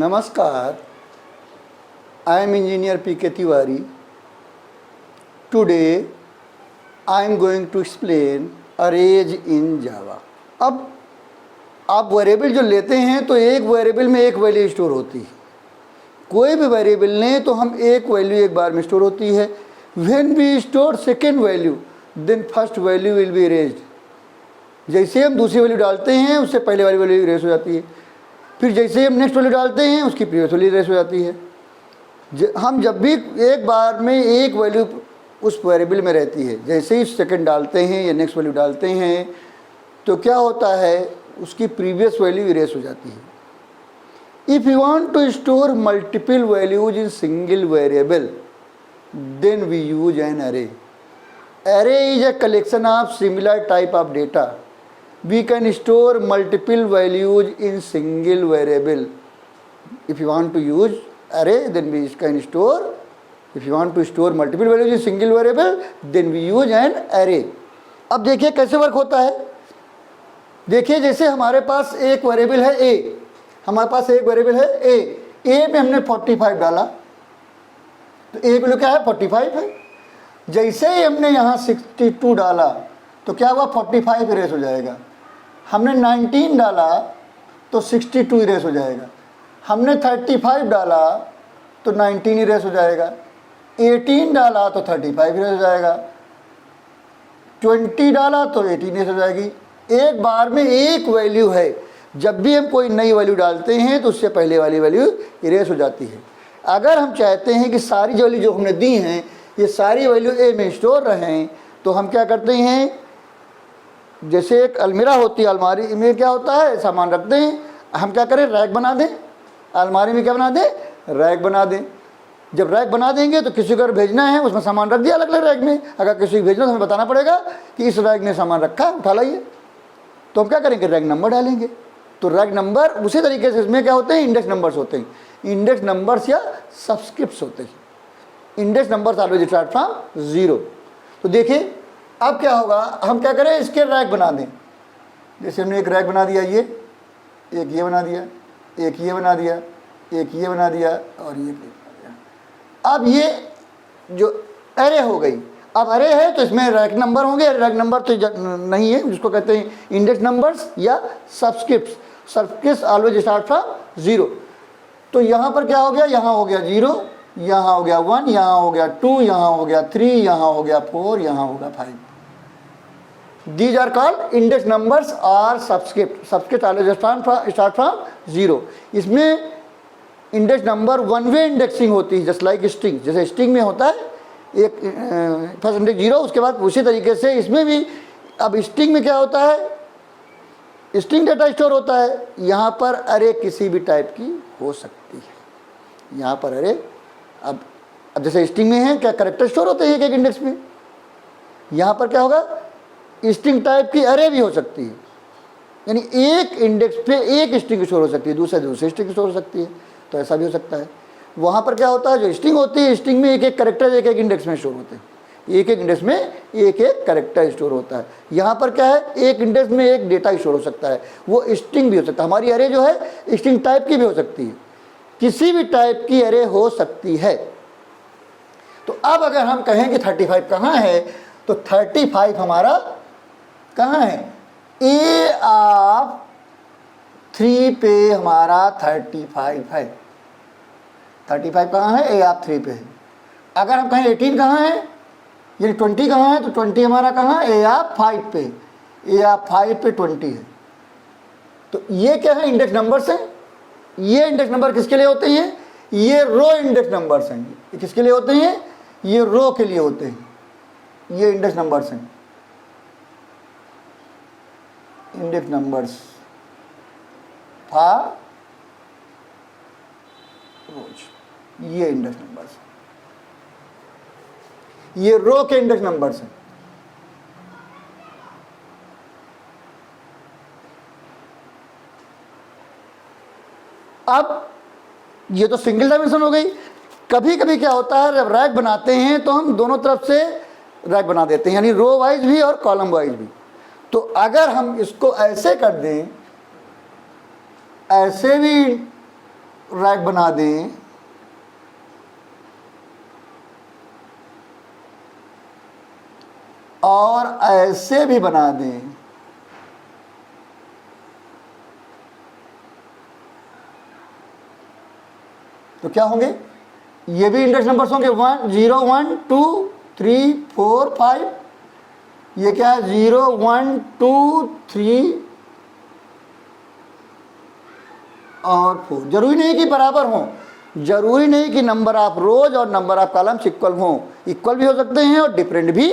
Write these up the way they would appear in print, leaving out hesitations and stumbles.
Namaskar, I am Engineer P.K. Tiwari. Today I am going to explain arrays in Java. अब आप variable जो लेते हैं तो एक वेरिएबल में एक वैल्यू स्टोर होती है। कोई भी वेरिएबल लें तो हम एक वैल्यू एक बार में स्टोर होती है। When we store second value, then first value will be erased. जैसे हम दूसरी वैल्यू डालते हैं उससे पहले वाली वैल्यू इरेज हो जाती है। फिर जैसे हम नेक्स्ट वैल्यू डालते हैं उसकी प्रीवियस वैल्यू इरेज हो जाती है। हम जब भी एक बार में एक वैल्यू उस वेरिएबल में रहती है, जैसे ही सेकंड डालते हैं या नेक्स्ट वैल्यू डालते हैं तो क्या होता है, उसकी प्रीवियस वैल्यू इरेज हो जाती है। If you want to store multiple values in single variable then we use an array. Array is a collection of similar type of data. We can store multiple values in single variable. If you want to use array, then we can store. If you want to store multiple values in single variable, then we use an array. अब देखिए कैसे work होता है। देखिए जैसे हमारे पास एक variable है a, हमारे पास एक वेरिएबल है a में हमने 45 डाला तो a वैल्यू क्या है, 45 है। जैसे ही हमने यहाँ 62 डाला तो क्या हुआ, 45 इरेज हो जाएगा। हमने 19 डाला तो 62 इरेज हो जाएगा। हमने 35 डाला तो 19 इरेज हो जाएगा। 18 डाला तो 35 इरेज हो जाएगा। 20 डाला तो 18 इरेज हो जाएगी। एक बार में एक वैल्यू है, जब भी हम कोई नई वैल्यू डालते हैं तो उससे पहले वाली वैल्यू इरेज हो जाती है। अगर हम चाहते हैं कि सारी वैल्यू जो हमने दी हैं ये सारी वैल्यू ए में स्टोर रहें तो हम क्या करते हैं, जैसे एक अलमीरा होती है, अलमारी में क्या होता है, सामान रखते हैं। हम क्या करें, रैक बना दें। अलमारी में क्या बना दें, रैक बना दें। जब रैक बना देंगे तो किसी को अगर भेजना है उसमें सामान रख दिया अलग अलग रैक में। अगर किसी को भेजना तो हमें बताना पड़ेगा कि इस रैक में सामान रखा है, उठा लाइए। तो हम क्या करेंगे, रैक नंबर डालेंगे। तो रैक नंबर उसी तरीके से इसमें क्या होते हैं, इंडेक्स नंबर्स होते हैं। इंडेक्स नंबर्स या सबस्क्रिप्ट्स होते हैं। Index numbers always start from 0। तो देखिए अब क्या होगा, हम क्या करें, इसके रैक बना दें। जैसे हमने एक रैक बना दिया, ये एक ये बना दिया, एक ये बना दिया, एक ये बना दिया और ये बना दिया। अब ये जो अरे हो गई, अब अरे है तो इसमें रैक नंबर होंगे। रैक नंबर तो नहीं है, जिसको कहते हैं इंडेक्स नंबर्स या subscripts. Subscripts always start from 0। तो यहाँ पर क्या हो गया, यहाँ हो गया 0, यहाँ हो गया 1, यहाँ हो गया 2, यहाँ हो गया 3, यहाँ हो गया 4, यहाँ होगा 5। These are called index numbers or subscript. Subscript always start from 0. इसमें index number one way indexing होती है, जस्ट लाइक स्ट्रिंग। जैसे स्ट्रिंग में होता है एक फर्स्ट इंडेक्स 0, उसके बाद उसी तरीके से इसमें भी। अब स्ट्रिंग में क्या होता है, स्ट्रिंग डेटा स्टोर होता है। यहाँ पर अरे किसी भी टाइप की हो सकती है। यहाँ पर अरे अब जैसे स्ट्रिंग में है क्या, कैरेक्टर स्टोर होते हैं एक इंडेक्स में। यहाँ पर क्या होगा, स्ट्रिंग टाइप की अरे भी हो सकती है। यानी एक इंडेक्स पे एक स्ट्रिंग स्टोर हो सकती है, दूसरे स्ट्रिंग स्टोर हो सकती है। तो ऐसा भी हो सकता है। वहाँ पर क्या होता है, जो स्ट्रिंग होती है, स्ट्रिंग में एक एक कैरेक्टर एक एक इंडेक्स में स्टोर होते हैं। एक एक इंडेक्स में एक एक कैरेक्टर स्टोर होता है। यहाँ पर क्या है, एक इंडेक्स में एक डेटा स्टोर हो सकता है, वो स्ट्रिंग भी हो सकता है। हमारी अरे जो है स्ट्रिंग टाइप की भी हो सकती है, किसी भी टाइप की अरे हो सकती है। तो अब अगर हम कहें कि 35 कहाँ है, तो 35 हमारा कहाँ है, ए ऑफ 3 पे हमारा 35 है। 35 कहाँ है, ए ऑफ 3 पे है। अगर हम कहें 18 कहाँ है, यानी 20 कहाँ है, तो 20 हमारा कहाँ है, ए ऑफ 5 पे। ए ऑफ 5 पे 20 है। तो ये क्या है, इंडेक्स नंबर्स हैं। ये इंडेक्स नंबर किसके लिए होते हैं, ये रो इंडेक्स नंबर्स हैं। ये किसके लिए होते हैं, ये रो के लिए होते हैं। ये इंडेक्स नंबर्स हैं, इंडेक्स नंबर्स फॉर रोज। ये इंडेक्स नंबर्स, ये रो के इंडेक्स नंबर्स हैं। अब ये तो सिंगल डायमेंशन हो गई। कभी कभी क्या होता है, जब रैक बनाते हैं तो हम दोनों तरफ से रैक बना देते हैं, यानी रो वाइज भी और कॉलम वाइज भी। तो अगर हम इसको ऐसे कर दें, ऐसे भी रैक बना दें, और ऐसे भी बना दें, तो क्या होंगे? ये भी इंडेक्स नंबर्स होंगे 1 0 1 2 3 4 5। ये क्या है? 0 1 2 3 और 4। जरूरी नहीं कि बराबर हों, जरूरी नहीं कि नंबर ऑफ रोज और नंबर ऑफ कॉलम्स इक्वल हों, इक्वल भी हो सकते हैं और डिफरेंट भी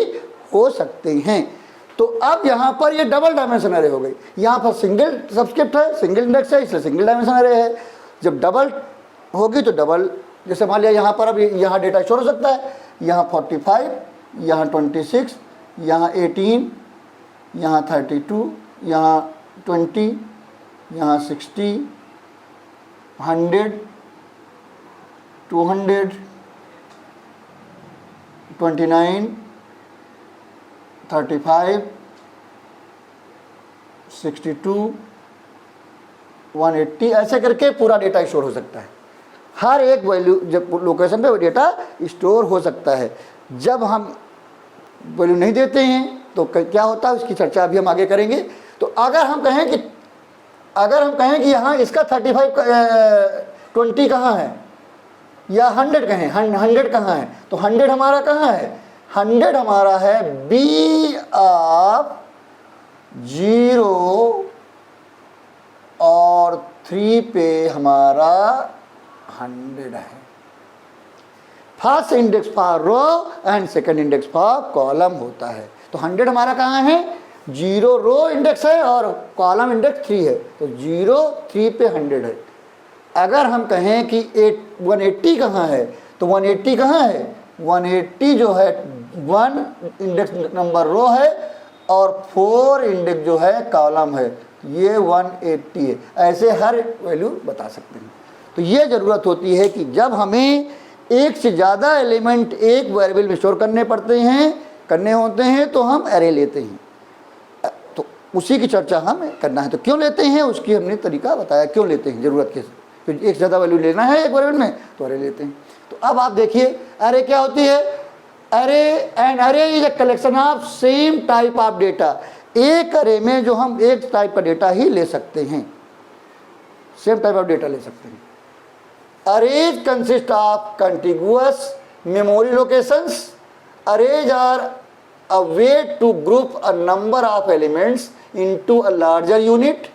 हो सकते हैं। तो अब यहाँ पर ये डबल डायमेंशन अरे हो गई। यहाँ पर सिंगल सबस्क्रिप्ट है, सिंगल इंडेक्स है, इसलिए सिंगल डायमेंशन अरे है। जब डबल होगी तो डबल, जैसे मान लिया यहाँ पर अब यहाँ डेटा स्टोर हो सकता है, यहाँ 45, यहाँ 26, यहाँ 18, यहाँ 32, यहाँ 20, यहाँ 60, 100, 200, 29, 35, 62, 180, ऐसे करके पूरा डेटा स्टोर हो सकता है। हर एक वैल्यू जब लोकेशन पे वो डेटा स्टोर हो सकता है। जब हम वैल्यू नहीं देते हैं तो क्या होता है, उसकी चर्चा अभी हम आगे करेंगे। तो अगर हम कहें कि यहाँ इसका 35 20 कहाँ है, या 100 कहें, 100 कहाँ है, तो 100 हमारा कहाँ है? 100 हमारा है बी ऑफ 0 और 3 पे हमारा 100 है। First index for row and second index for column होता है। तो 100 हमारा कहाँ है? 0 रो इंडेक्स है और कॉलम इंडेक्स 3 है, तो 0 3 पे 100 है। अगर हम कहें कि 180 कहाँ है, तो 180 कहाँ है? 180 जो है 1 इंडेक्स नंबर रो है और 4 इंडेक्स जो है कॉलम है, ये 180 है। ऐसे हर वैल्यू बता सकते हैं। तो ये ज़रूरत होती है कि जब हमें एक से ज़्यादा एलिमेंट एक वेरिएबल में स्टोर करने होते हैं तो हम एरे लेते हैं। तो उसी की चर्चा हमें करना है। तो क्यों लेते हैं उसकी हमने तरीका बताया, क्यों लेते हैं, ज़रूरत के तो एक से ज़्यादा वैल्यू लेना है एक वेरिएबल में तो एरे लेते हैं। तो अब आप देखिए एरे क्या होती है। Array is a collection of same type of data. एक एरे में जो हम एक टाइप का डेटा ही ले सकते हैं, सेम टाइप ऑफ डेटा ले सकते हैं। Arrays consist of contiguous memory locations. Arrays are a way to group a number of elements into a larger unit.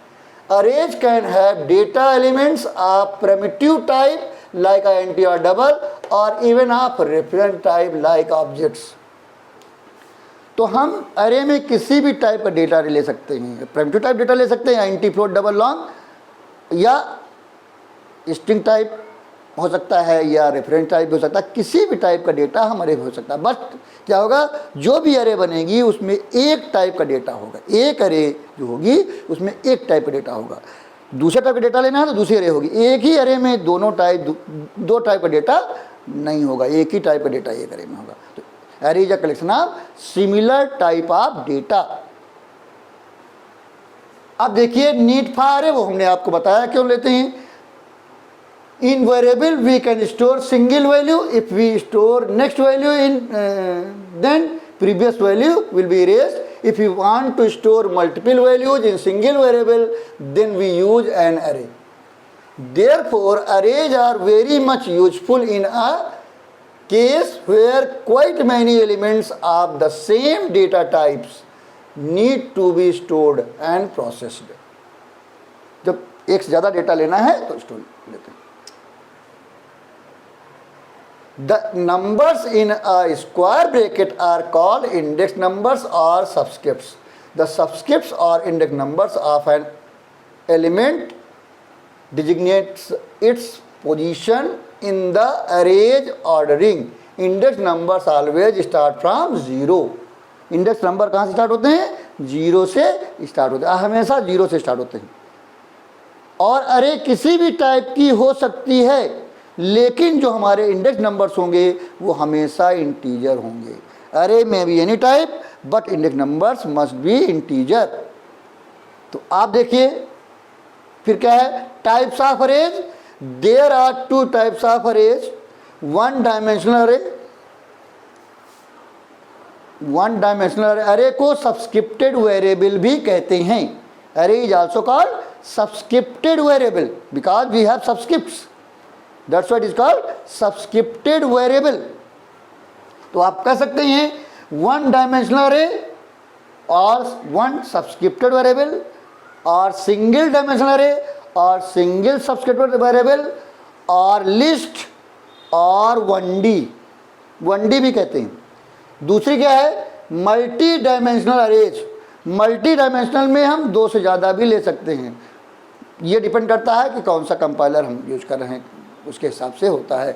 Arrays can have data elements of primitive type like int or double, or even of reference type like objects. तो हम अरे में किसी भी type का data ले सकते हैं, प्रिमिटिव टाइप डेटा ले सकते हैं, इंटी फ्लोट डबल लॉन्ग, या स्ट्रिंग टाइप हो सकता है, या रेफरेंस टाइप हो सकता है। किसी भी टाइप का डेटा हम अरे हो सकता है। बस क्या होगा, जो भी अरे बनेगी उसमें एक टाइप का डेटा होगा। एक अरे जो होगी उसमें एक टाइप का डेटा होगा। दूसरे टाइप का डेटा लेना है तो दूसरी अरे होगी। एक ही अरे में दो टाइप का डेटा नहीं होगा, एक ही टाइप का डेटा एक अरे में होगा। तो अरे is a collection of similar type of data. अब देखिए नीड फॉर अरे, वो हमने आपको बताया क्यों लेते हैं। In variable we can store single value. If we store next value in then previous value will be erased. If we want to store multiple values in single variable, then we use an array. Therefore arrays are very much useful in a case where quite many elements of the same data types need to be stored and processed. जब एक से ज़्यादा data लेना है तो store लेते हैं। The numbers in a square bracket are called index numbers or subscripts. The subscripts or index numbers of an element designates its position in the array's ordering. Index numbers always start from 0. Index number कहाँ से start होते हैं? 0 से start होते हैं, हमेशा 0 से start होते हैं। और अरे किसी भी टाइप की हो सकती है, लेकिन जो हमारे इंडेक्स नंबर्स होंगे वो हमेशा इंटीजर होंगे। Array may be any type but index numbers must be integer. तो आप देखिए फिर क्या है, types of arrays. There are two types of arrays, one dimensional array, one dimensional array को सब्सक्रिप्टेड वेरिएबल भी कहते हैं। Array is also called subscripted variable because we have subscripts, that's what is called subscripted variable. तो आप कह सकते हैं one dimensional array और वन सब्सक्रिप्टेड वेरिएबल और सिंगल डायमेंशनल अरे और सिंगल सब्सक्रिप्टेड वेरिएबल और लिस्ट और 1D भी कहते हैं। दूसरी क्या है multi dimensional arrays. Multi dimensional में हम 2 से ज़्यादा भी ले सकते हैं, ये डिपेंड करता है कि कौन सा कंपाइलर हम यूज कर रहे हैं, उसके हिसाब से होता है।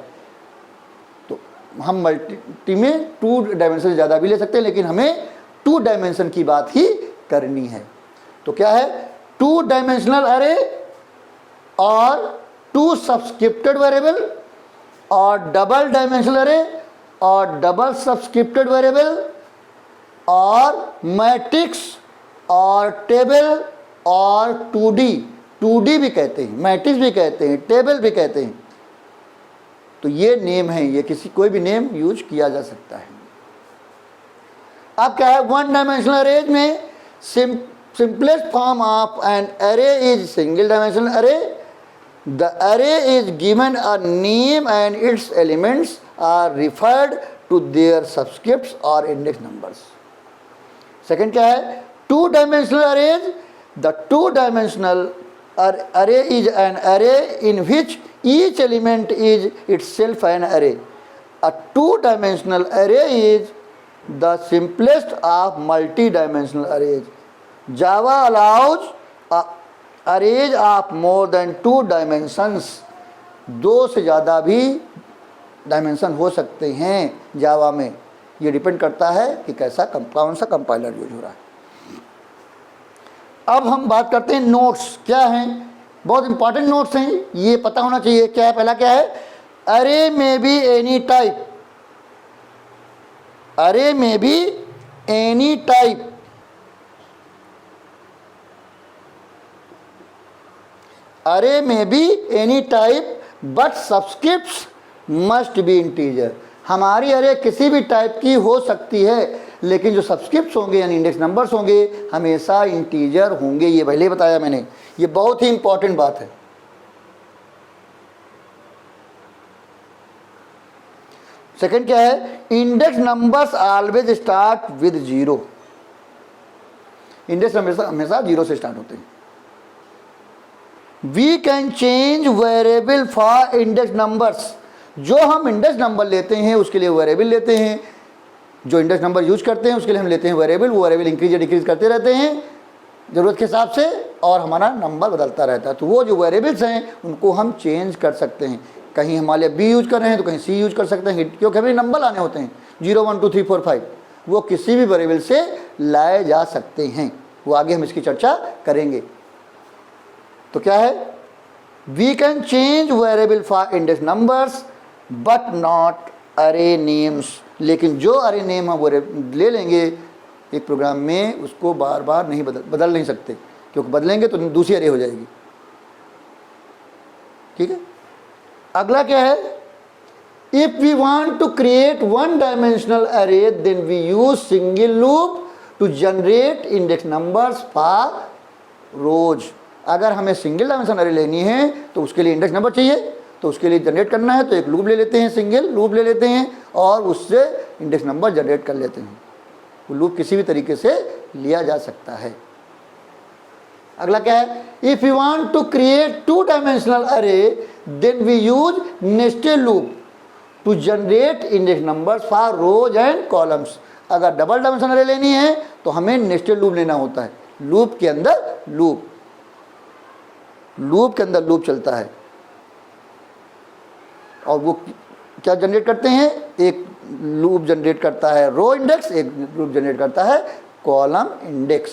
तो हम मल्टी में 2 डायमेंशन से ज़्यादा भी ले सकते हैं, लेकिन हमें 2 डायमेंशन की बात ही करनी है। तो क्या है 2 डायमेंशनल अरे और 2 सब्सक्रिप्टेड वेरिएबल और डबल डायमेंशनल अरे और डबल सब्सक्रिप्टेड वेरिएबल और मैट्रिक्स और टेबल और 2D भी कहते हैं, मैट्रिक्स भी कहते हैं, टेबल भी कहते हैं। तो ये नेम है, ये किसी कोई भी नेम यूज किया जा सकता है। अब क्या है वन डायमेंशनल अरेज में सिंपलेस्ट फॉर्म ऑफ एन अरे इज सिंगल डायमेंशनल अरे। The array is given a name and its elements are referred to their subscripts or index numbers. Second क्या है 2 dimensional arrays, the 2 dimensional array is an array in which each element is itself an array. A 2 dimensional array is the simplest of multi-dimensional arrays. Java allows a arrays of more than 2 dimensions, 2 से ज़्यादा भी dimension हो सकते हैं जावा में। ये depend करता है कि कौन सा कंपाइलर यूज हो रहा है। अब हम बात करते हैं नोट्स क्या हैं, बहुत इंपॉर्टेंट नोट्स हैं, ये पता होना चाहिए। क्या है पहला क्या है अरे may be any type, array may be any type, array may be any type but subscripts must be integer. हमारी अरे किसी भी टाइप की हो सकती है, लेकिन जो सब्सक्रिप्ट्स होंगे यानी इंडेक्स नंबर्स होंगे हमेशा इंटीजर होंगे। ये पहले ही बताया मैंने, ये बहुत ही इंपॉर्टेंट बात है। सेकंड क्या है index numbers always start with 0। Index हमेशा 0 से स्टार्ट होते हैं। We can change variable for index numbers. जो हम इंडेक्स नंबर लेते हैं उसके लिए वेरिएबल लेते हैं, जो इंडेक्स नंबर यूज करते हैं उसके लिए हम लेते हैं वेरिएबल। वो वेरिएबल इंक्रीज या डिक्रीज करते रहते हैं ज़रूरत के हिसाब से और हमारा नंबर बदलता रहता है। तो वो जो वेरिएबल्स हैं उनको हम चेंज कर सकते हैं। कहीं हमारे लिए बी यूज कर रहे हैं तो कहीं सी यूज कर सकते हैं, क्योंकि हमें नंबर लाने होते हैं 0 1 2 3 4 5, वो किसी भी वेरिएबल से लाए जा सकते हैं। वो आगे हम इसकी चर्चा करेंगे। तो क्या है we can change variable for index numbers but not array names. लेकिन जो अरे नेम हम वो ले लेंगे एक प्रोग्राम में, उसको बार बार नहीं बदल नहीं सकते, क्योंकि बदलेंगे तो दूसरी अरे हो जाएगी। ठीक है, अगला क्या है if we want to create 1 dimensional array then we use single loop to generate index numbers for rows. अगर हमें सिंगल डायमेंशन अरे लेनी है तो उसके लिए इंडेक्स नंबर चाहिए, तो उसके लिए जनरेट करना है तो एक लूप ले लेते हैं, सिंगल लूप ले लेते हैं और उससे इंडेक्स नंबर जनरेट कर लेते हैं। वो लूप किसी भी तरीके से लिया जा सकता है। अगला क्या है if you want to create 2 dimensional array then we use nested loop to generate index numbers for rows and columns. अगर डबल डायमेंशनल अरे लेनी है तो हमें नेस्टेड लूप लेना होता है। लूप के अंदर लूप के अंदर लूप चलता है और वो क्या जनरेट करते हैं, एक लूप जनरेट करता है रो इंडेक्स, एक लूप जनरेट करता है column index.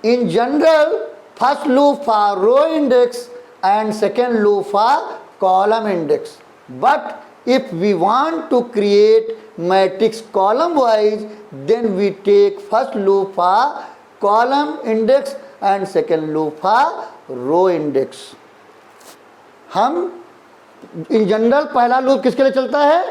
In general first loop for row index and second loop for column index, but if we want to create matrix column wise then we take first loop for column index and second loop for row index. हम in general पहला loop किसके लिए चलता है,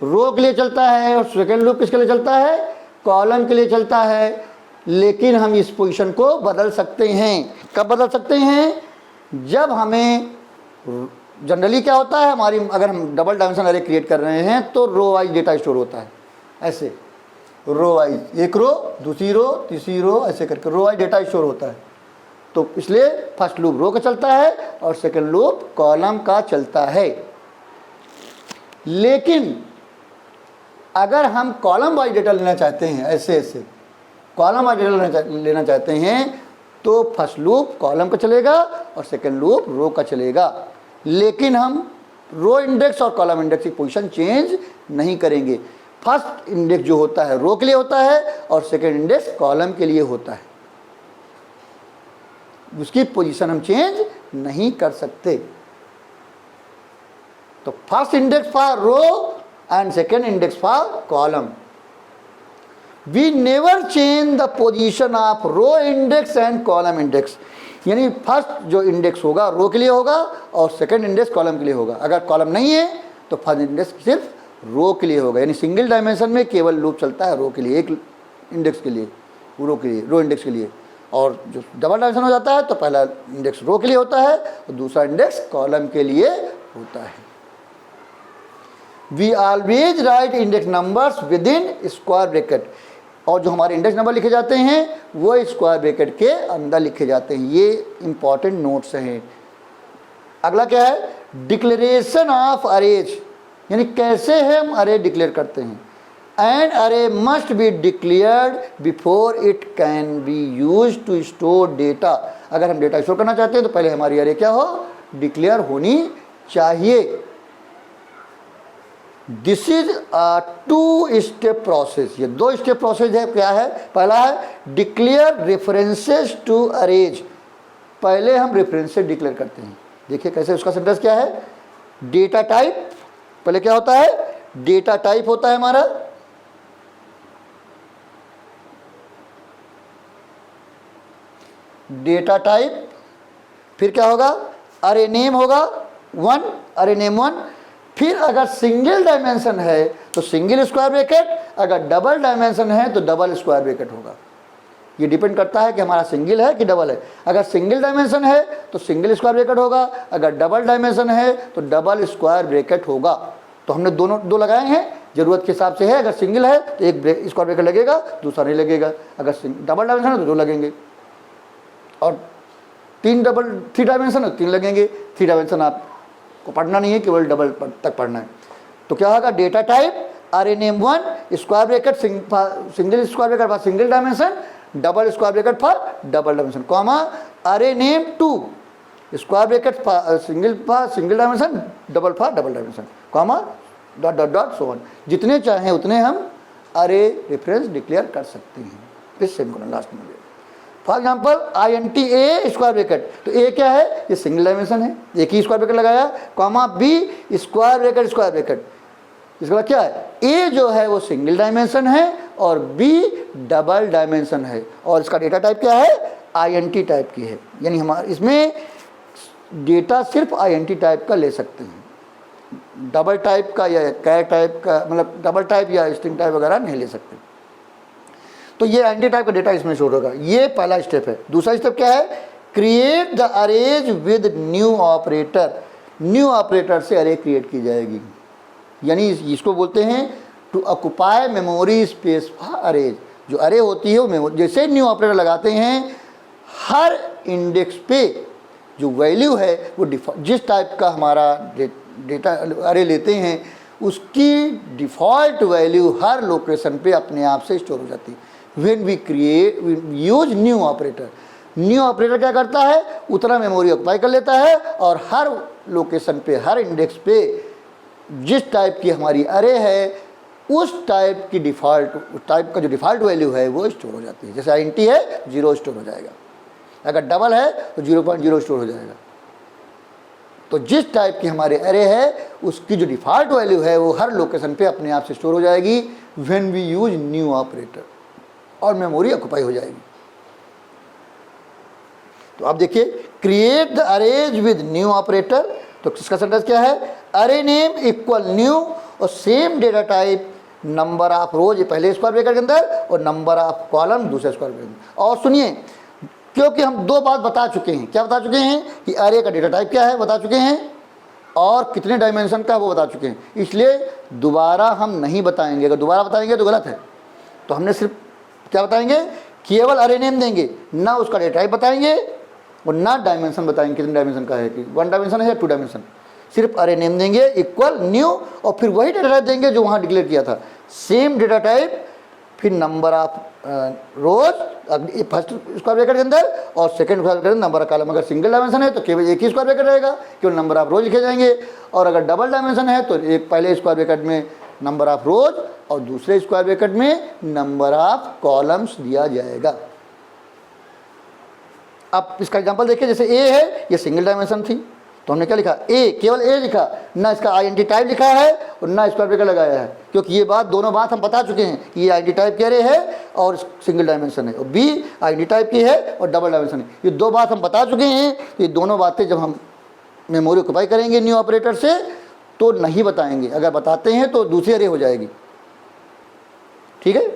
रो के लिए चलता है, और सेकेंड लूप किसके लिए चलता है, कॉलम के लिए चलता है। लेकिन हम इस पोजीशन को बदल सकते हैं। कब बदल सकते हैं, जब हमें जनरली क्या होता है हमारी, अगर हम डबल डायमेंशन अरे क्रिएट कर रहे हैं तो रो वाइज डेटा स्टोर होता है, ऐसे रो वाइज, एक रो दूसरी रो तीसरी रो ऐसे करके रो वाइज डेटा स्टोर होता है। तो इसलिए फर्स्ट लूप रो का चलता है और सेकंड लूप कॉलम का चलता है। लेकिन अगर हम कॉलम वाइज डेटा लेना चाहते हैं, ऐसे ऐसे कॉलम वाइज डेटा लेना चाहते हैं, तो फर्स्ट लूप कॉलम का चलेगा और सेकंड लूप रो का चलेगा। लेकिन हम रो इंडेक्स और कॉलम इंडेक्स की पोजीशन चेंज नहीं करेंगे। फर्स्ट इंडेक्स जो होता है रो के लिए होता है और सेकंड इंडेक्स कॉलम के लिए होता है, उसकी पोजीशन हम चेंज नहीं कर सकते। तो first index for row and second index for column. We never change the position of row index and column index. यानी फर्स्ट जो इंडेक्स होगा रो के लिए होगा और सेकंड इंडेक्स कॉलम के लिए होगा। अगर कॉलम नहीं है तो फर्स्ट इंडेक्स सिर्फ रो के लिए होगा। यानी सिंगल डायमेंशन में केवल लूप चलता है रो के लिए, एक इंडेक्स के लिए, रो के लिए, रो इंडेक्स के लिए। और जो डबल डायमेंशन हो जाता है तो पहला इंडेक्स रो के लिए होता है और दूसरा इंडेक्स कॉलम के लिए होता है। We always write index numbers within square bracket. और जो हमारे इंडेक्स नंबर लिखे जाते हैं वो स्क्वायर ब्रैकेट के अंदर लिखे जाते हैं। ये इंपॉर्टेंट नोट्स हैं। अगला क्या है, डिक्लेरेशन ऑफ अरेज, यानी कैसे हम अरे डिक्लेयर करते हैं। An array must be declared before it can be use to store data. अगर हम डेटा स्टोर करना चाहते हैं तो पहले हमारी अरे क्या हो, डिक्लेयर होनी चाहिए। This is a 2 step process. ये 2 स्टेप प्रोसेस है। क्या है, पहला है डिक्लेयर रेफरेंसेस टू अरेज। पहले हम रेफरेंसेस डिक्लेयर करते हैं। देखिए कैसे, उसका सिंटेक्स क्या है, डेटा टाइप। पहले क्या होता है, डेटा टाइप होता है हमारा, डेटा टाइप। फिर क्या होगा, अरे नेम होगा 1, अरे नेम 1। फिर अगर सिंगल डायमेंशन है तो सिंगल स्क्वायर ब्रैकेट, अगर डबल डायमेंशन है तो डबल स्क्वायर ब्रैकेट होगा। ये डिपेंड करता है कि हमारा सिंगल है कि डबल है। अगर सिंगल डायमेंशन है तो सिंगल स्क्वायर ब्रैकेट होगा, अगर डबल डायमेंशन है तो डबल स्क्वायर ब्रैकेट होगा। तो हमने दोनों 2 लगाए हैं, ज़रूरत के हिसाब से है। अगर सिंगल है तो एक स्क्वायर ब्रैकेट लगेगा, दूसरा नहीं लगेगा। अगर डबल डायमेंशन है तो 2 लगेंगे, और 3 डायमेंशन है तो 3 लगेंगे। 3 डायमेंशन आपको पढ़ना नहीं है, केवल डबल तक पढ़ना है। तो क्या होगा, data type array name 1 square bracket single square bracket for single dimension, double square bracket for double dimension, comma array name 2 square bracket single for single dimension, double for double dimension, comma dot dot dot so on. जितने चाहें उतने हम अरे reference declare कर सकते हैं इस semicolon last में। For example INT A square bracket, तो A क्या है, ये सिंगल डायमेंशन है, एक ही स्क्वायर ब्रैकेट लगाया, कॉमा B स्क्वायर ब्रैकेट। इसका मतलब क्या है, A जो है वो सिंगल डायमेंशन है और B डबल डायमेंशन है। और इसका डेटा टाइप क्या है, INT टाइप की है। यानी हमारे इसमें डेटा सिर्फ INT टाइप का ले सकते हैं, डबल टाइप का या कैर टाइप का, मतलब डबल टाइप या स्ट्रिंग टाइप वगैरह नहीं ले सकते। तो ये INT टाइप का डेटा इसमें स्टोर होगा। ये पहला स्टेप है। दूसरा स्टेप क्या है, create the arrays with new operator. New operator से अरे क्रिएट की जाएगी, यानी इसको बोलते हैं to occupy memory space for arrays. जो अरे होती है वो मेमोरी, जैसे न्यू ऑपरेटर लगाते हैं, हर इंडेक्स पे जो वैल्यू है वो जिस टाइप का हमारा डेटा अरे लेते हैं उसकी डिफ़ॉल्ट वैल्यू हर लोकेशन पे अपने आप से स्टोर हो जाती है। When we use new operator, new operator क्या करता है, उतना मेमोरी ऑक्युपाई कर लेता है और हर लोकेशन पे, हर इंडेक्स पे जिस टाइप की हमारी अरे है उस टाइप की डिफ़ॉल्ट, उस टाइप का जो डिफ़ॉल्ट वैल्यू है वो स्टोर हो जाती है। जैसे INT है 0 स्टोर हो जाएगा, अगर डबल है तो 0.0 स्टोर हो जाएगा। तो जिस टाइप की हमारे अरे है उसकी जो डिफ़ॉल्ट वैल्यू है वो हर लोकेशन पे अपने आप से स्टोर हो जाएगी when we use new operator, और मेमोरी ऑक्युपाई हो जाएगी। तो आप देखिए create the arrays with new operator. तो इसका सेंटेंस क्या है, अरे नेम इक्वल न्यू और same data type number of rows पहले स्क्वायर ब्रैकेट के अंदर और नंबर ऑफ कॉलम दूसरे स्क्वायर ब्रैकेट में। और सुनिए, क्योंकि हम दो बात बता चुके हैं, क्या बता चुके हैं कि अरे का डेटा टाइप क्या है बता चुके हैं और कितने डायमेंशन का वो बता चुके हैं, इसलिए दोबारा हम नहीं बताएंगे। अगर दोबारा बताएंगे तो गलत है। तो हमने सिर्फ क्या बताएंगे, केवल अरे नेम देंगे, ना उसका डेटा टाइप बताएंगे और ना डायमेंशन बताएंगे कितने डायमेंशन का है, कि 1 डायमेंशन है या 2 डायमेंशन। सिर्फ अरे नेम देंगे इक्वल न्यू और फिर वही डेटा टाइप देंगे जो वहाँ डिक्लेयर किया था, सेम डेटा टाइप, फिर number of rose first square bracket के अंदर और second square bracket number of column. अगर सिंगल डायमेंशन है तो केवल एक ही स्क्वायर ब्रैकेट रहेगा, केवल नंबर ऑफ रोज लिखे जाएंगे। और अगर डबल डायमेंशन है तो एक पहले स्क्वायर ब्रैकेट में नंबर ऑफ रोज और दूसरे स्क्वायर ब्रैकेट में नंबर ऑफ कॉलम्स दिया जाएगा। अब इसका एग्जांपल देखिए, जैसे ए है, ये सिंगल डायमेंशन थी तो हमने क्या लिखा, ए, केवल ए लिखा, ना इसका आईएनटी टाइप लिखा है और ना स्क्वायर ब्रैकेट लगाया है, क्योंकि ये बात दोनों बात हम बता चुके हैं कि ये आईएनटी टाइप के अरे है और सिंगल डायमेंशन है, और बी आईएनटी टाइप की है और डबल डायमेंशन है। ये दो बात हम बता चुके हैं। ये दोनों बातें जब हम मेमोरी ऑक्यूपाई करेंगे न्यू ऑपरेटर से तो नहीं बताएंगे, अगर बताते हैं तो दूसरी अरे हो जाएगी। ठीक है,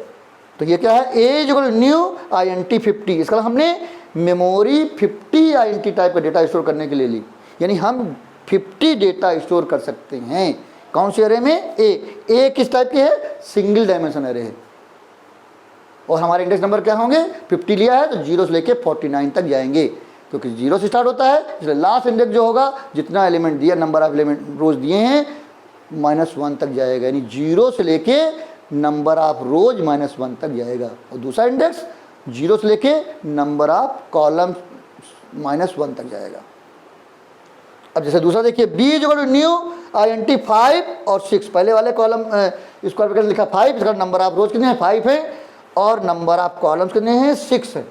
तो ये क्या है, ए जो न्यू आईएनटी 50, इसका हमने मेमोरी 50 आईएनटी टाइप का डेटा स्टोर करने के लिए ली, यानी हम 50 डेटा स्टोर कर सकते हैं। कौन से अरे में, ए किस टाइप की है, सिंगल डायमेंशन अरे है। और हमारे इंडेक्स नंबर क्या होंगे, 50 लिया है तो 0 से लेके 49 तक जाएंगे, क्योंकि 0 से स्टार्ट होता है, इसलिए लास्ट इंडेक्स जो होगा जितना एलिमेंट दिया, नंबर ऑफ एलिमेंट रोज दिए हैं -1 तक जाएगा, यानी 0 से लेके नंबर ऑफ रोज -1 तक जाएगा। और दूसरा इंडेक्स 0 से लेके नंबर ऑफ कॉलम -1 तक जाएगा। अब जैसे दूसरा देखिए, बी जो न्यू आईएनटी 5 और 6, पहले वाले कॉलम स्क्वायर ब्रैकेट लिखा 5, इसका नंबर ऑफ रोज कितने हैं 5 है और नंबर ऑफ कॉलम्स कितने हैं 6 है।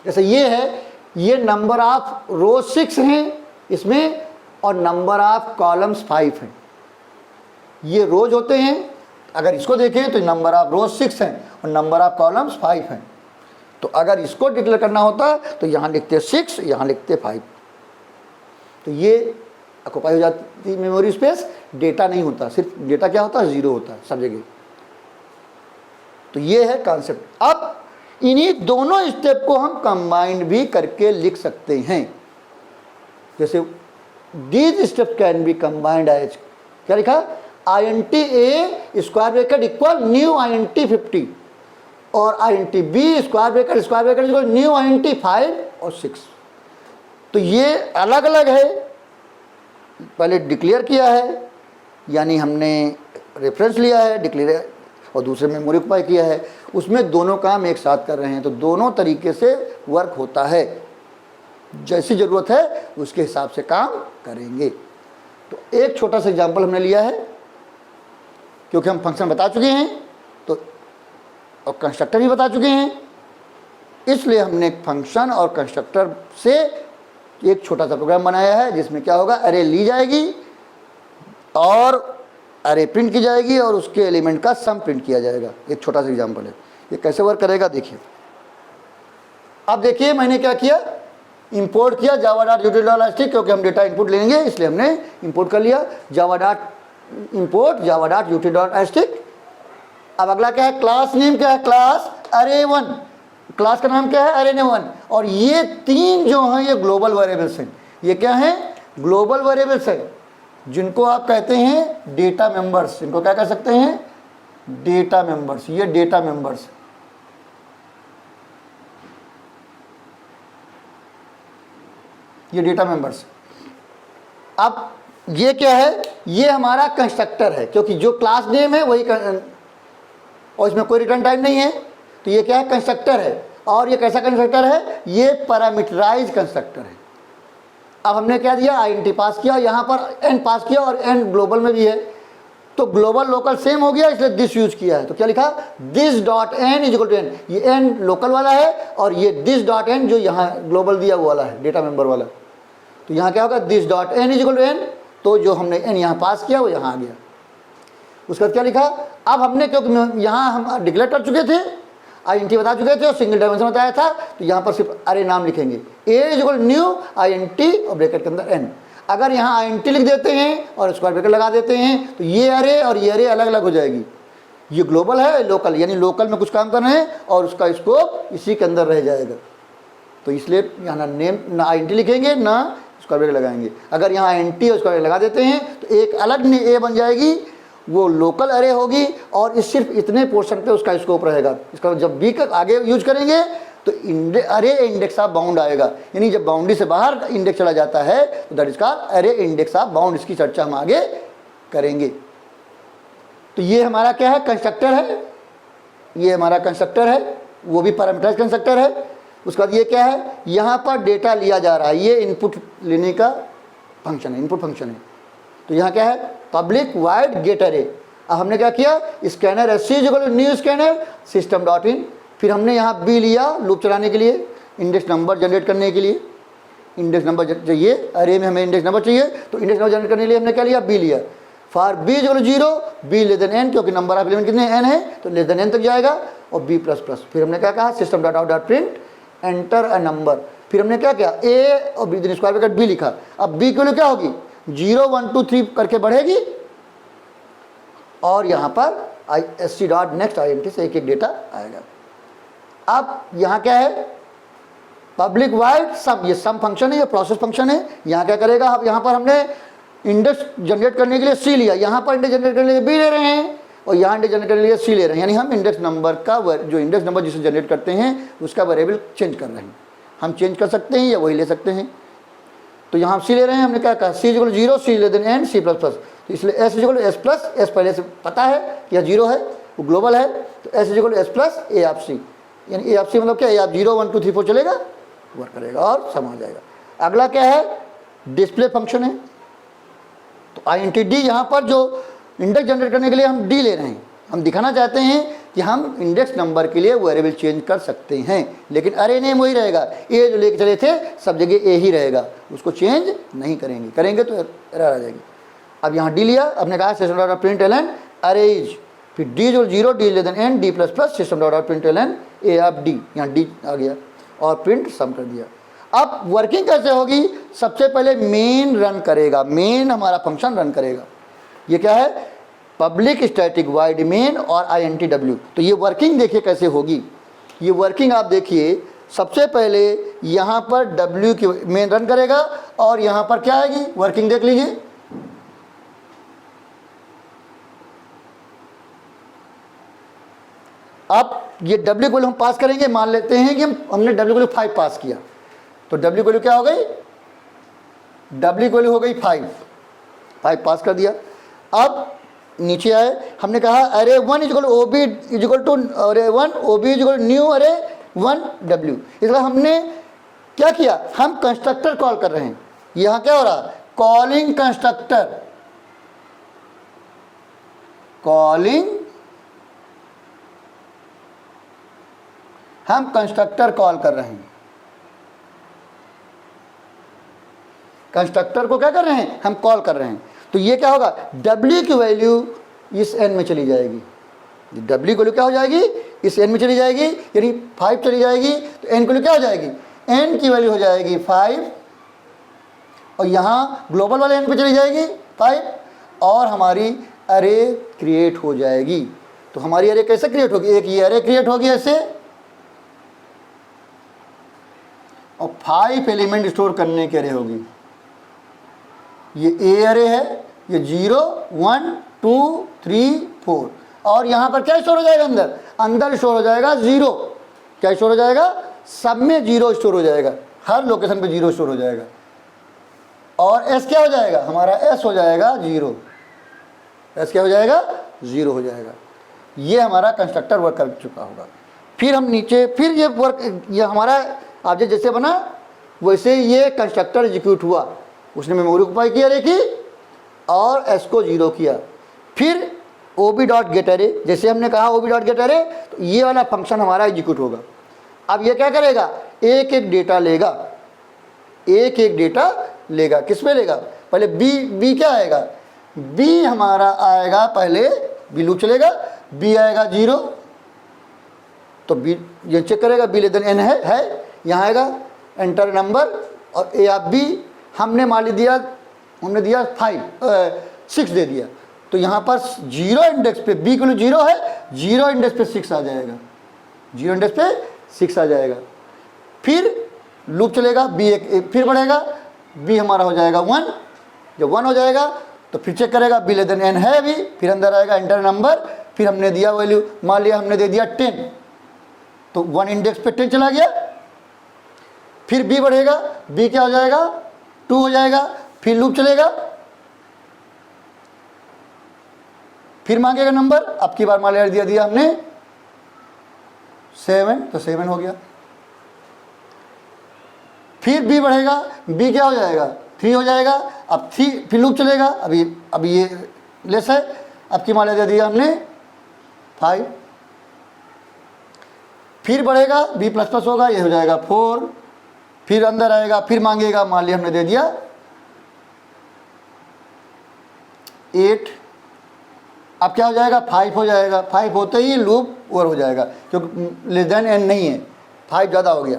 जैसे ये है, ये नंबर ऑफ रोज 6 हैं इसमें और नंबर ऑफ कॉलम्स 5 हैं। ये रोज होते हैं, अगर इसको देखें तो नंबर ऑफ रोज 6 हैं और नंबर ऑफ कॉलम्स 5 हैं। तो अगर इसको डिक्लेयर करना होता तो यहाँ लिखते 6, यहाँ लिखते 5, तो ये ऑक्यूपाई हो जाती मेमोरी स्पेस, डेटा नहीं होता, सिर्फ डेटा क्या होता है 0 होता है सब जगह। तो ये है कॉन्सेप्ट। अब इन्हीं दोनों स्टेप को हम कंबाइंड भी करके लिख सकते हैं। जैसे these step can be combined as, क्या लिखा, INT a square bracket equal new INT 50 और INT b square bracket equal new INT 5 और 6। तो ये अलग अलग है, पहले डिक्लेयर किया है यानी हमने रेफरेंस लिया है डिक्लेयर, और दूसरे में मेमोरी ऑक्यूपाई किया है, उसमें दोनों काम एक साथ कर रहे हैं। तो दोनों तरीके से वर्क होता है, जैसी ज़रूरत है उसके हिसाब से काम करेंगे। तो एक छोटा सा एग्जांपल हमने लिया है, क्योंकि हम फंक्शन बता चुके हैं तो और कंस्ट्रक्टर भी बता चुके हैं, इसलिए हमने फंक्शन और कंस्ट्रक्टर से एक छोटा सा प्रोग्राम बनाया है जिसमें क्या होगा, अरे ली जाएगी और अरे प्रिंट की जाएगी और उसके एलिमेंट का सम प्रिंट किया जाएगा। एक छोटा सा एग्जांपल है, ये कैसे वर्क करेगा देखिए। अब देखिए मैंने क्या किया, इंपोर्ट किया java.util.st, क्योंकि हम डेटा इनपुट लेंगे इसलिए हमने इंपोर्ट कर लिया java.import java.util.st। अब अगला क्या है, क्लास नेम क्या है, क्लास array1, क्लास का नाम क्या है array1। और ये 3 जो हैं ये ग्लोबल वेरिएबल्स हैं। ये क्या है, ग्लोबल वेरिएबल्स हैं जिनको आप कहते हैं डेटा मेंबर्स। इनको क्या कह सकते हैं, डेटा मेंबर्स। ये डेटा मेंबर्स, ये डेटा मेंबर्स। अब ये क्या है, ये हमारा कंस्ट्रक्टर है, क्योंकि जो क्लास नेम है वही और इसमें कोई रिटर्न टाइम नहीं है, तो ये क्या है, कंस्ट्रक्टर है। और ये कैसा कंस्ट्रक्टर है, ये पैरामीटराइज कंस्ट्रक्टर है। अब हमने क्या दिया, आईडेंटिटी पास किया, यहाँ पर एन पास किया और एन ग्लोबल में भी है, तो ग्लोबल लोकल सेम हो गया इसलिए दिस यूज किया है। तो क्या लिखा, this dot n is equal to n. ये एन लोकल वाला है और ये दिस डॉट एन जो यहाँ ग्लोबल दिया वो वाला है, डेटा मेंबर वाला। तो यहाँ क्या होगा, this dot n is equal to n, तो जो हमने एन यहाँ पास किया वो यहाँ आ गया। उसके बाद क्या लिखा, अब हमने क्योंकि यहाँ हम डिक्लेयर कर चुके थे, INT बता चुके थे और सिंगल डायमेंशन बताया था, तो यहाँ पर सिर्फ अरे नाम लिखेंगे, A is equal new INT और ब्रैकेट के अंदर n। अगर यहाँ INT लिख देते हैं और स्क्वायर ब्रैकेट लगा देते हैं तो ये अरे और ये अरे अलग अलग हो जाएगी। ये ग्लोबल है, लोकल, यानी लोकल में कुछ काम कर रहे हैं और उसका स्कोप इसी के अंदर रह जाएगा। तो इसलिए यहाँ ना नेम ना INT लिखेंगे ना स्क्वायर ब्रैकेट लगाएंगे। अगर यहाँ INT और स्क्वायर ब्रैकेट लगा देते हैं तो एक अलग A बन जाएगी, वो लोकल अरे होगी और इस सिर्फ इतने पोर्शन पे उसका स्कोप रहेगा। इसका जब B का आगे यूज करेंगे तो अरे इंडेक्स ऑफ बाउंड आएगा, यानी जब बाउंड्री से बाहर इंडेक्स चला जाता है तो दैट इज कॉल्ड अरे इंडेक्स ऑफ बाउंड। इसकी चर्चा हम आगे करेंगे। तो ये हमारा क्या है, कंस्ट्रक्टर है, ये हमारा कंस्ट्रक्टर है, वो भी पैरामीटराइज्ड कंस्ट्रक्टर है। उसके बाद ये क्या है, यहाँ पर डेटा लिया जा रहा है, ये इनपुट लेने का फंक्शन है, इनपुट फंक्शन है। तो यहाँ क्या है, पब्लिक वाइड गेट अरे। अब हमने क्या किया, scanner SC equal new scanner system dot in, फिर हमने यहाँ B लिया लूप चलाने के लिए, इंडेक्स नंबर जनरेट करने के लिए। इंडेक्स नंबर चाहिए, अरे में हमें इंडेक्स नंबर चाहिए, तो इंडेक्स नंबर जनरेट करने के लिए हमने क्या लिया, B लिया। For B equal 0, B less than n, क्योंकि नंबर ऑफ एलिमेंट कितने n है तो लेस देन n तक जाएगा, और B प्लस प्लस। फिर हमने क्या कहा, system dot out dot print enter a number. फिर हमने क्या किया, A और B स्क्वायर ब्रैकेट B लिखा। अब B के लिए क्या होगी, 0 1 2 3 करके बढ़ेगी और यहाँ पर SC डॉट नेक्स्ट INT से एक एक डेटा आएगा। अब यहाँ क्या है, पब्लिक वाइड सम, ये सम फंक्शन है, ये प्रोसेस फंक्शन है। यहाँ क्या करेगा, अब यहाँ पर हमने इंडेक्स जनरेट करने के लिए C लिया, यहाँ पर इंडेक्स जनरेट करने के लिए B ले रहे हैं और यहाँ इंडेक्स जनरेट करने के लिए C ले रहे हैं, यानी हम इंडेक्स नंबर का जो इंडेक्स नंबर जिसे जनरेट करते हैं उसका वेरिएबल चेंज कर रहे हैं। हम चेंज कर सकते हैं या वही ले सकते हैं। तो यहाँ C ले रहे हैं, हमने क्या कहा, C equal 0, C less than n, C plus plus. तो इसलिए S equal S plus, S पहले से पता है कि यह 0 है, वो ग्लोबल है, तो S equal S plus A of C, यानी A ऑफ C मतलब क्या, A ऑफ 0 1 2 3 4 चलेगा, वर्क करेगा और सम आ जाएगा। अगला क्या है, डिस्प्ले फंक्शन है। तो INT D, यहाँ पर जो इंडेक्स जनरेट करने के लिए हम D ले रहे हैं, हम दिखाना चाहते हैं कि हम इंडेक्स नंबर के लिए वेरिएबल चेंज कर सकते हैं, लेकिन अरे नेम वही रहेगा, A जो लेके चले थे सब जगह A ही रहेगा, उसको चेंज नहीं करेंगे, करेंगे तो एरर आ जाएगी। अब यहाँ D लिया, आपने कहा system dot println arrays, फिर D जो 0, D less than n, D plus plus, system dot println A of D, यहाँ D आ गया और प्रिंट सम कर दिया। अब वर्किंग कैसे होगी, सबसे पहले मेन रन करेगा, मेन हमारा फंक्शन रन करेगा। ये क्या है, पब्लिक स्टैटिक वाइड मेन और INT W। तो ये वर्किंग देखिए कैसे होगी, ये वर्किंग आप देखिए। सबसे पहले यहाँ पर W की मेन रन करेगा और यहाँ पर क्या आएगी, वर्किंग देख लीजिए। अब ये W को हम पास करेंगे, मान लेते हैं कि हमने W को 5 पास किया, तो W को क्या हो गई, W को हो गई 5 पास कर दिया। अब नीचे आए, हमने कहा अरे 1 इक्वल OB इक्वल टू अरे 1 OB इक्वल न्यू अरे 1 W। इसलिए हमने क्या किया, हम कंस्ट्रक्टर कॉल कर रहे हैं। यहाँ क्या हो रहा, कॉलिंग कंस्ट्रक्टर, कॉलिंग, हम कंस्ट्रक्टर कॉल कर रहे हैं। कंस्ट्रक्टर को क्या कर रहे हैं, हम कॉल कर रहे हैं। तो ये क्या होगा, W की वैल्यू इस n में चली जाएगी, W की वैल्यू क्या हो जाएगी, इस n में चली जाएगी, यानी 5 चली जाएगी, तो n की वैल्यू क्या हो जाएगी, n की वैल्यू हो जाएगी 5 और यहाँ ग्लोबल वाले n पे चली जाएगी 5 और हमारी अरे क्रिएट हो जाएगी। तो हमारी अरे कैसे क्रिएट होगी, एक ये अरे क्रिएट होगी ऐसे, और 5 एलिमेंट स्टोर करने के अरे होगी। ये ए अरे है, ये 0 1 2 3 4 और यहाँ पर क्या स्टोर हो जाएगा, अंदर स्टोर हो जाएगा 0। क्या स्टोर हो जाएगा, सब में 0 स्टोर हो जाएगा, हर लोकेशन पे 0 स्टोर हो जाएगा। और S क्या हो जाएगा, हमारा S हो जाएगा 0, S क्या हो जाएगा, 0 हो जाएगा। ये हमारा कंस्ट्रक्टर वर्क कर चुका होगा। फिर हम नीचे, फिर ये वर्क, ये हमारा ऑब्जेक्ट जैसे बना वैसे ये कंस्ट्रक्टर एग्जीक्यूट हुआ, उसने मेमोरी ऑक्युपाई किया अरे की और S को 0 किया। फिर OB डॉट गेट अरे, जैसे हमने कहा OB डॉट गेट अरे, तो ये वाला फंक्शन हमारा एग्जीक्यूट होगा। अब ये क्या करेगा, एक एक डेटा लेगा, एक एक डेटा लेगा। किस में लेगा, पहले B क्या आएगा, B हमारा आएगा, पहले B लूप चलेगा, B आएगा 0, तो बी ये चेक करेगा बी लेस देन एन है यहाँ आएगा एंटर नंबर और ए ऑफ बी हमने मान ली दिया, हमने दिया 6 दे दिया, तो यहाँ पर 0 इंडेक्स पे बी को 0 है, 0 इंडेक्स पे 6 आ जाएगा, 0 इंडेक्स पे 6 आ जाएगा। फिर लूप चलेगा, बी एक फिर बढ़ेगा, बी हमारा हो जाएगा 1, जब 1 हो जाएगा तो फिर चेक करेगा बी लेस देन एन है भी, फिर अंदर आएगा एंटर नंबर, फिर हमने दिया वैल्यू, मान लिया हमने दे दिया 10, तो 1 इंडेक्स पे 10 चला गया। फिर बी बढ़ेगा, बी क्या हो जाएगा 2 हो जाएगा, फिर लूप चलेगा, फिर मांगेगा नंबर, अब की बार मान लिया दिया हमने 7, तो 7 हो गया। फिर बी बढ़ेगा, बी क्या हो जाएगा 3 हो जाएगा, अब 3 फिर लूप चलेगा, अभी ये लेस है, अब की मान दे दिया हमने 5, फिर बढ़ेगा बी प्लस प्लस होगा, ये हो जाएगा 4, फिर अंदर आएगा, फिर मांगेगा, मान लिया हमने दे दिया 8, अब क्या हो जाएगा 5 हो जाएगा, 5 होते ही लूप ओवर हो जाएगा क्योंकि लेस देन एन नहीं है, 5 ज़्यादा हो गया,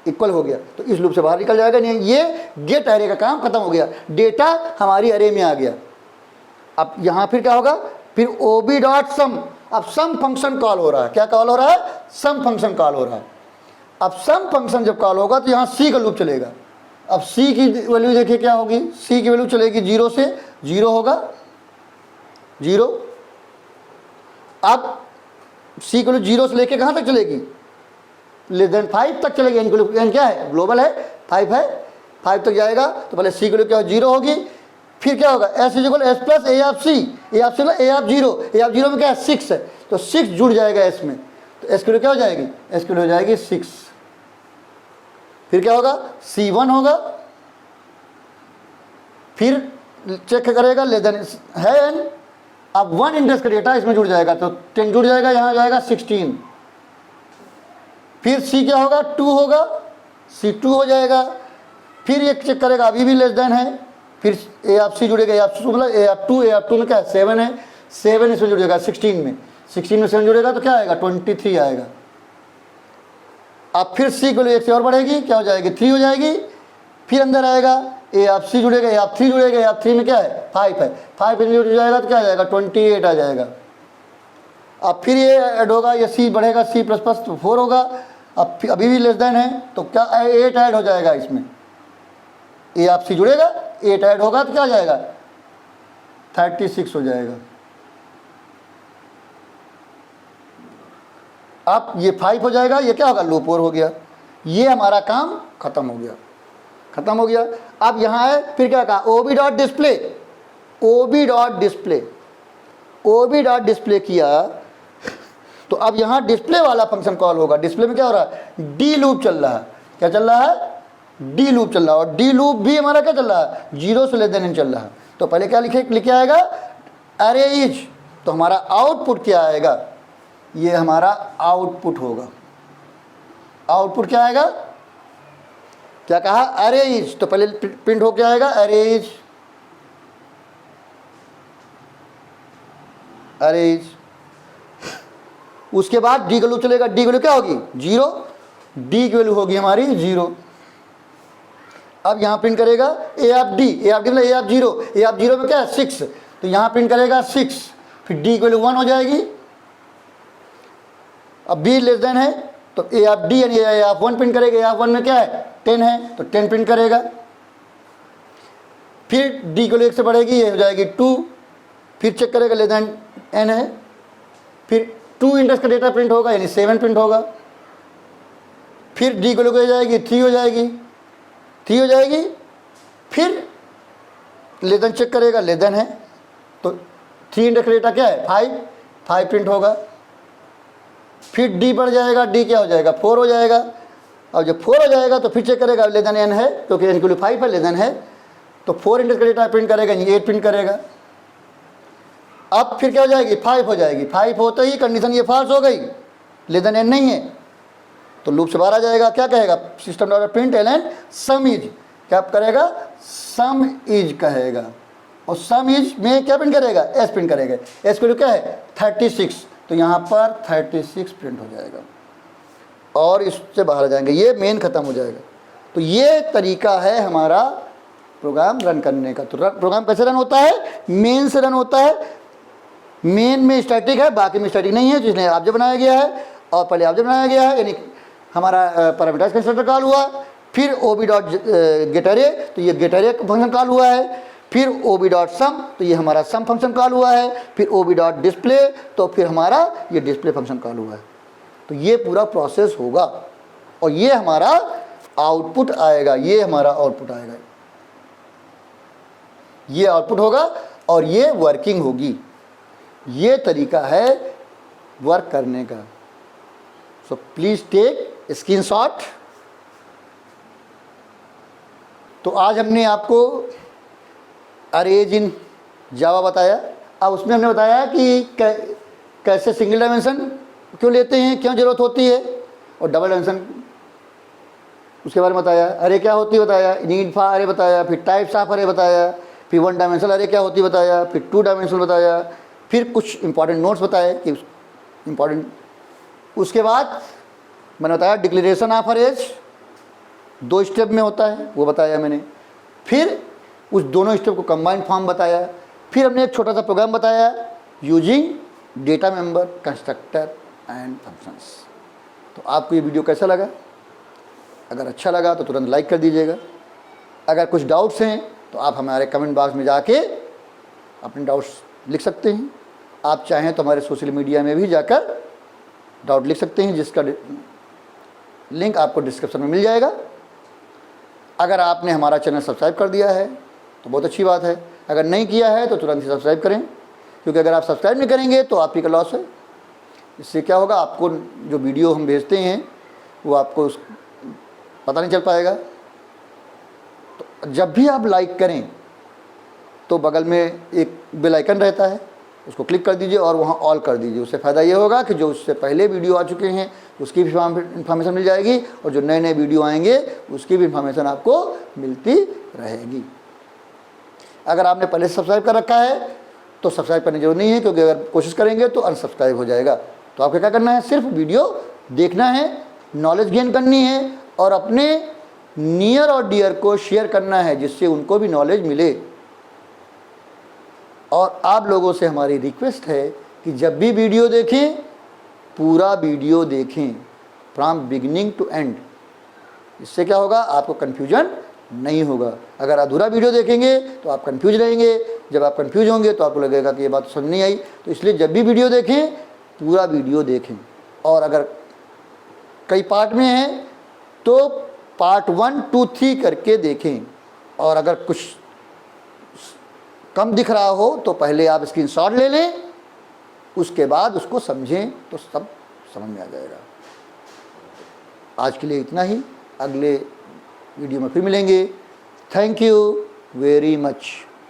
इक्वल हो गया, तो इस लूप से बाहर निकल जाएगा। नहीं, ये गेट अरे का काम खत्म हो गया, डेटा हमारी अरे में आ गया। अब यहाँ फिर क्या होगा, फिर ओबी डॉट सम, अब सम फंक्शन कॉल हो रहा है, क्या कॉल हो रहा है, सम फंक्शन कॉल हो रहा है। अब सम फंक्शन जब कॉल होगा तो यहाँ सी का लूप चलेगा। अब सी की वैल्यू देखिए क्या होगी, सी की वैल्यू चलेगी 0 से 0 होगा 0। अब सी की वैल्यू 0 से लेके कहाँ तक चलेगी, लेस देन 5 तक चलेगी। एन क्या है, ग्लोबल है, 5 है, 5 तक जाएगा, तो पहले सी की वैल्यू क्या 0 होगी, फिर क्या होगा s is equal s plus a of c, a of c a of 0, a of 0 में क्या है 6 है, तो 6 जुड़ जाएगा एस में, तो एस की वैल्यू क्या हो जाएगी, एस की वैल्यू हो जाएगी 6। फिर क्या होगा C1 होगा, फिर चेक करेगा लेस देन है एन, अब 1 इंडेक्स का डेटा इसमें जुड़ जाएगा, तो 10 जुड़ जाएगा, यहाँ जाएगा 16। फिर C क्या होगा 2 होगा, C2 हो जाएगा, फिर ये चेक करेगा अभी भी लेस देन है, फिर ए ऑफ सी जुड़ेगा, ए ऑफ सी मतलब ए ऑफ 2 में क्या है 7 है, 7 इसमें जुड़ेगा 16 में, 16 में 7 जुड़ेगा तो क्या आएगा 23 आएगा। अब फिर सी को एक से और बढ़ेगी, क्या हो जाएगी 3 हो जाएगी, फिर अंदर आएगा ए ऑफ सी जुड़ेगा, ए ऑफ 3 जुड़ेगा, ए ऑफ 3 में क्या है 5 है, 5 में जुड़ जाएगा तो क्या आ जाएगा 28 आ जाएगा। अब फिर ये ऐड होगा, ये सी बढ़ेगा, सी प्लस प्लस तो 4 होगा, अब अभी भी लेस देन है तो क्या 8 ऐड हो जाएगा इसमें, ए ऑफ सी जुड़ेगा 8 ऐड होगा तो क्या आ जाएगा 36 हो जाएगा। अब ये 5 हो जाएगा, ये क्या होगा लूप ओवर हो गया, ये हमारा काम खत्म हो गया, खत्म हो गया। अब यहाँ है फिर क्या कहा ओबी डॉट डिस्प्ले, ओबी डॉट डिस्प्ले, ओबी डॉट डिस्प्ले किया तो अब यहाँ डिस्प्ले वाला फंक्शन कॉल होगा। डिस्प्ले में क्या हो रहा है डी लूप चल रहा है, क्या चल रहा है डी लूप चल रहा है, और डी लूप भी हमारा क्या चल रहा है 0 से लेस देन एन चल रहा है। तो पहले क्या लिखे आएगा अरे इज, तो हमारा आउटपुट क्या आएगा, ये हमारा आउटपुट होगा। आउटपुट क्या आएगा, क्या कहा अरे इज, तो पहले प्रिंट हो क्या आएगा अरे इज, अरे इज। उसके बाद डी की वैल्यू चलेगा, डी की वैल्यू क्या होगी 0, डी की वैल्यू होगी हमारी 0। अब यहाँ प्रिंट करेगा a of d, a of d मतलब ए ऑफ 0, ए ऑफ 0 में क्या है 6, तो यहाँ प्रिंट करेगा 6, फिर डी की वैल्यू 1 हो जाएगी। अब बी लेस देन है तो ए ऑफ डी यानी ए ऑफ 1 प्रिंट करेगा, ए ऑफ 1 में क्या है 10 है तो 10 प्रिंट करेगा। फिर डी को 1 से बढ़ेगी, ये हो जाएगी 2, फिर चेक करेगा लेस देन एन है, फिर 2 इंडेक्स का डेटा प्रिंट होगा यानी 7 प्रिंट होगा। फिर डी को हो जाएगी 3 हो जाएगी, 3 हो जाएगी, फिर लेस देन चेक करेगा लेस देन है तो 3 इंडेक्स का डेटा क्या है 5 प्रिंट होगा। फिर डी बढ़ जाएगा, डी क्या हो जाएगा 4 हो जाएगा, और जब 4 हो जाएगा तो फिर चेक करेगा लेस देन एन है क्योंकि एन के लिए 5 है, लेस देन है तो 4 इंडेक्स का डेटा प्रिंट करेगा यानी 8 प्रिंट करेगा। अब फिर क्या हो जाएगी 5 हो जाएगी, 5 होते ही कंडीशन ये फॉल्स हो गई, लेस देन एन नहीं है तो लूप से बाहर आ जाएगा। क्या कहेगा system dot println sum is, क्या करेगा सम इज कहेगा, और सम इज में क्या प्रिंट करेगा एस प्रिंट करेगा। एस की वैल्यू क्या है 36, तो यहाँ पर 36 प्रिंट हो जाएगा और इससे बाहर आ जाएंगे, ये मेन ख़त्म हो जाएगा। तो ये तरीका है हमारा प्रोग्राम रन करने का। तो प्रोग्राम कैसे रन होता है? मेन से रन होता है। मेन में स्टैटिक है, बाकी में स्टैटिक नहीं है, जिसने ऑब्जेक्ट बनाया गया है और पहले ऑब्जेक्ट बनाया गया है, यानी हमारा पैरामीटराइज कंस्ट्रक्टर कॉल हुआ, फिर ओबी डॉट गेट अरे, तो ये गेट अरे फंक्शन कॉल हुआ है, फिर ओबी डॉट सम, तो ये हमारा सम फंक्शन कॉल हुआ है, फिर ओबी डॉट डिस्प्ले, तो फिर हमारा ये डिस्प्ले फंक्शन कॉल हुआ है। तो ये पूरा प्रोसेस होगा और ये हमारा आउटपुट आएगा, ये हमारा आउटपुट आएगा, ये आउटपुट होगा और ये वर्किंग होगी। ये तरीका है वर्क करने का। So please take screenshot. तो आज हमने आपको अरेज इन जावा बताया। अब उसमें हमने बताया कि कैसे सिंगल डायमेंशन क्यों लेते हैं, क्यों ज़रूरत होती है, और डबल डायमेंशन उसके बारे में बताया। अरे क्या होती है बताया, नीड फॉर अरे बताया, फिर टाइप्स ऑफ अरे बताया, फिर 1 डायमेंशनल अरे क्या होती है बताया, फिर 2 डायमेंशनल बताया, फिर कुछ इंपॉर्टेंट नोट्स बताए कि इंपॉर्टेंट। उसके बाद मैंने बताया डिक्लेरेशन ऑफ अरेज 2 स्टेप में होता है, वो बताया मैंने। फिर उस दोनों स्टेप को कंबाइंड फॉर्म बताया। फिर हमने एक छोटा सा प्रोग्राम बताया using data member, constructor and functions. तो आपको ये वीडियो कैसा लगा? अगर अच्छा लगा तो तुरंत लाइक कर दीजिएगा। अगर कुछ डाउट्स हैं तो आप हमारे कमेंट बॉक्स में जाके अपने डाउट्स लिख सकते हैं। आप चाहें तो हमारे सोशल मीडिया में भी जाकर डाउट लिख सकते हैं, जिसका लिंक आपको डिस्क्रिप्शन में मिल जाएगा। अगर आपने हमारा चैनल सब्सक्राइब कर दिया है तो बहुत अच्छी बात है, अगर नहीं किया है तो तुरंत ही सब्सक्राइब करें, क्योंकि अगर आप सब्सक्राइब नहीं करेंगे तो आप ही का लॉस है। इससे क्या होगा, आपको जो वीडियो हम भेजते हैं वो आपको पता नहीं चल पाएगा। तो जब भी आप लाइक करें तो बगल में एक बेल आइकन रहता है, उसको क्लिक कर दीजिए और वहाँ ऑल कर दीजिए। उससे फ़ायदा ये होगा कि जो उससे पहले वीडियो आ चुके हैं उसकी भी इन्फॉर्मेशन मिल जाएगी, और जो नए नए वीडियो आएंगे उसकी भी इन्फॉर्मेशन आपको मिलती रहेगी। अगर आपने पहले से सब्सक्राइब कर रखा है तो सब्सक्राइब करने की जरूरत नहीं है, क्योंकि अगर कोशिश करेंगे तो अनसब्सक्राइब हो जाएगा। तो आपको क्या करना है, सिर्फ वीडियो देखना है, नॉलेज गेन करनी है और अपने नियर और डियर को शेयर करना है, जिससे उनको भी नॉलेज मिले। और आप लोगों से हमारी रिक्वेस्ट है कि जब भी वीडियो देखें पूरा वीडियो देखें, फ्रॉम बिगिनिंग टू एंड। इससे क्या होगा, आपको कन्फ्यूजन नहीं होगा। अगर अधूरा वीडियो देखेंगे तो आप कंफ्यूज रहेंगे, जब आप कंफ्यूज होंगे तो आपको लगेगा कि ये बात समझ नहीं आई। तो इसलिए जब भी वीडियो देखें पूरा वीडियो देखें, और अगर कई पार्ट में है तो पार्ट 1, 2, 3 करके देखें, और अगर कुछ कम दिख रहा हो तो पहले आप स्क्रीनशॉट ले लें, उसके बाद उसको समझें तो सब समझ में आ जाएगा। आज के लिए इतना ही, अगले वीडियो में फिर मिलेंगे। Thank you very much.